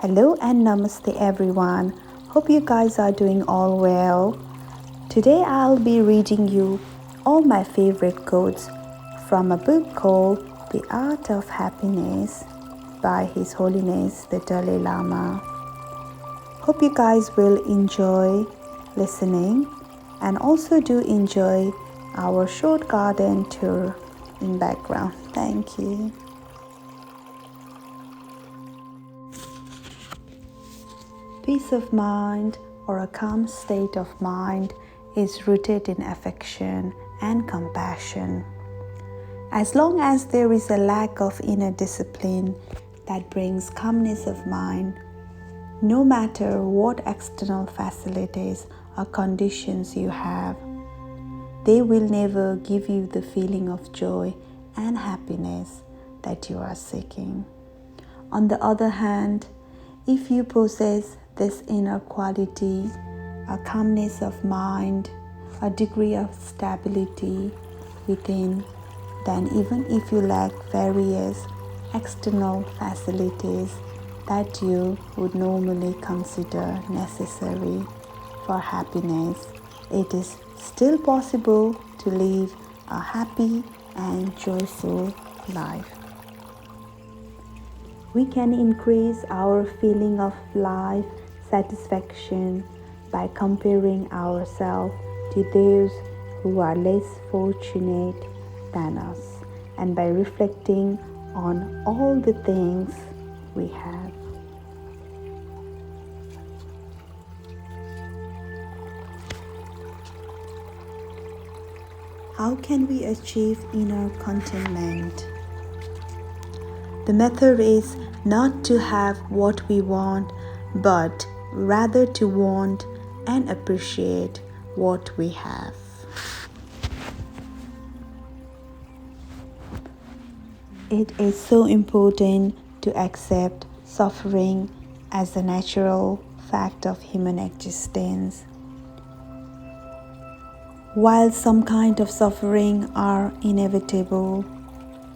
Hello and Namaste everyone. Hope you guys are doing all well. Today I'll be reading you all my favorite quotes from a book called The Art of Happiness by His Holiness the Dalai Lama. Hope you guys will enjoy listening and also do enjoy our short garden tour in background. Thank you. Peace of mind or a calm state of mind is rooted in affection and compassion. As long as there is a lack of inner discipline that brings calmness of mind, no matter what external facilities or conditions you have, they will never give you the feeling of joy and happiness that you are seeking. On the other hand, if you possess this inner quality, a calmness of mind, a degree of stability within, then even if you lack various external facilities that you would normally consider necessary for happiness, it is still possible to live a happy and joyful life. We can increase our feeling of life satisfaction by comparing ourselves to those who are less fortunate than us and by reflecting on all the things we have. How can we achieve inner contentment? The method is not to have what we want, but rather to want and appreciate what we have. It is so important to accept suffering as a natural fact of human existence. While some kind of suffering are inevitable,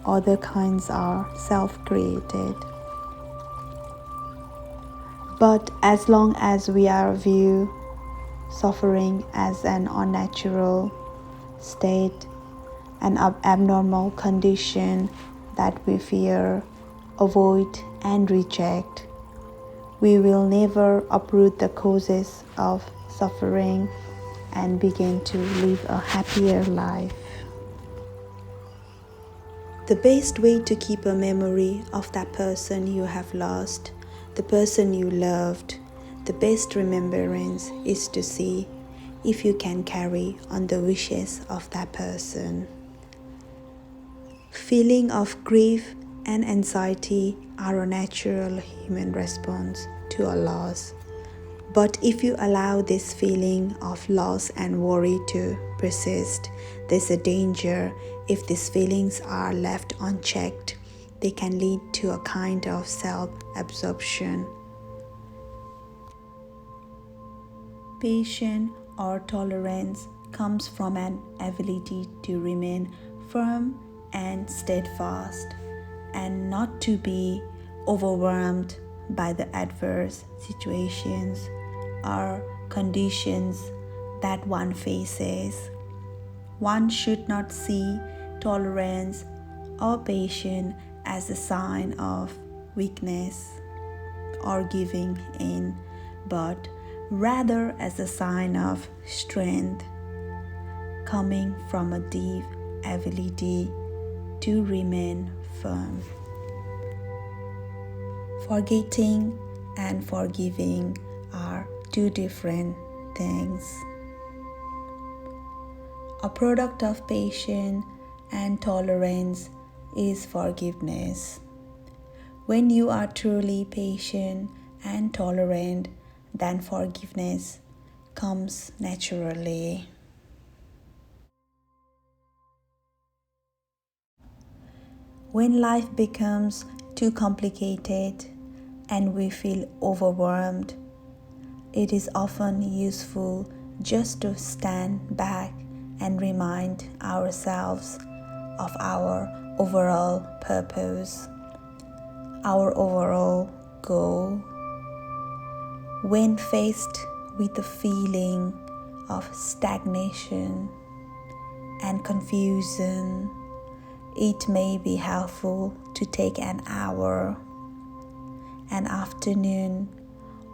other kinds are self-created. But as long as we view suffering as an unnatural state, an abnormal condition that we fear, avoid, and reject, we will never uproot the causes of suffering and begin to live a happier life. The best way to keep a memory of that person you have lost, the person you loved, the best remembrance is to see if you can carry on the wishes of that person. Feeling of grief and anxiety are a natural human response to a loss. But if you allow this feeling of loss and worry to persist, there's a danger. If these feelings are left unchecked, they can lead to a kind of self-absorption. Patience or tolerance comes from an ability to remain firm and steadfast, and not to be overwhelmed by the adverse situations or conditions that one faces. One should not see tolerance or patience as a sign of weakness or giving in, but rather as a sign of strength coming from a deep ability to remain firm. Forgetting and forgiving are two different things. A product of patience and tolerance is forgiveness. When you are truly patient and tolerant, then forgiveness comes naturally. When life becomes too complicated and we feel overwhelmed, it is often useful just to stand back and remind ourselves of our overall purpose, our overall goal, When faced with the feeling of stagnation and confusion, it may be helpful to take an hour, an afternoon,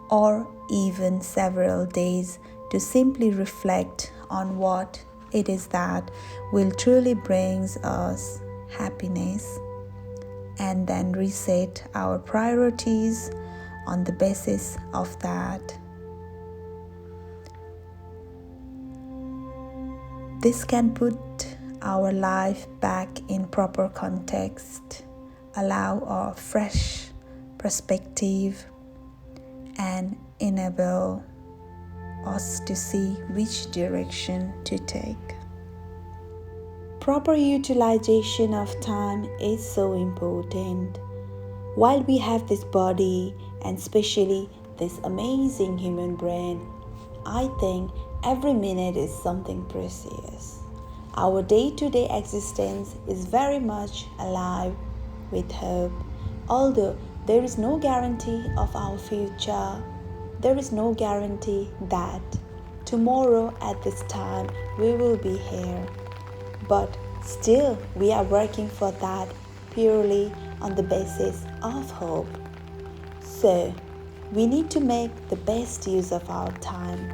or even several days to simply reflect on what it is that will truly brings us happiness, and then reset our priorities on the basis of that. This can put our life back in proper context, allow a fresh perspective, and enable us to see which direction to take. Proper utilization of time is so important. While we have this body and especially this amazing human brain, I think every minute is something precious. Our day-to-day existence is very much alive with hope. Although there is no guarantee of our future, there is no guarantee that tomorrow at this time we will be here. But still we are working for that purely on the basis of hope. So we need to make the best use of our time.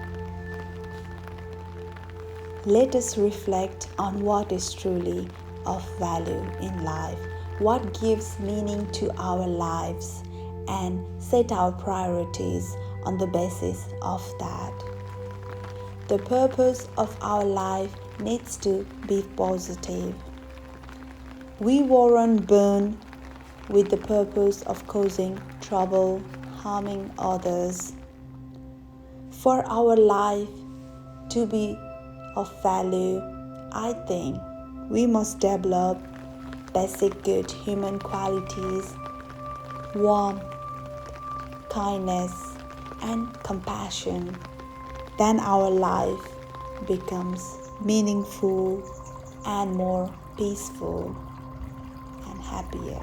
Let us reflect on what is truly of value in life, what gives meaning to our lives, and set our priorities on the basis of that. The purpose of our life needs to be positive. We weren't born with the purpose of causing trouble, harming others. For our life to be of value, I think we must develop basic good human qualities, warmth, kindness, and compassion. Then our life becomes meaningful and more peaceful and happier.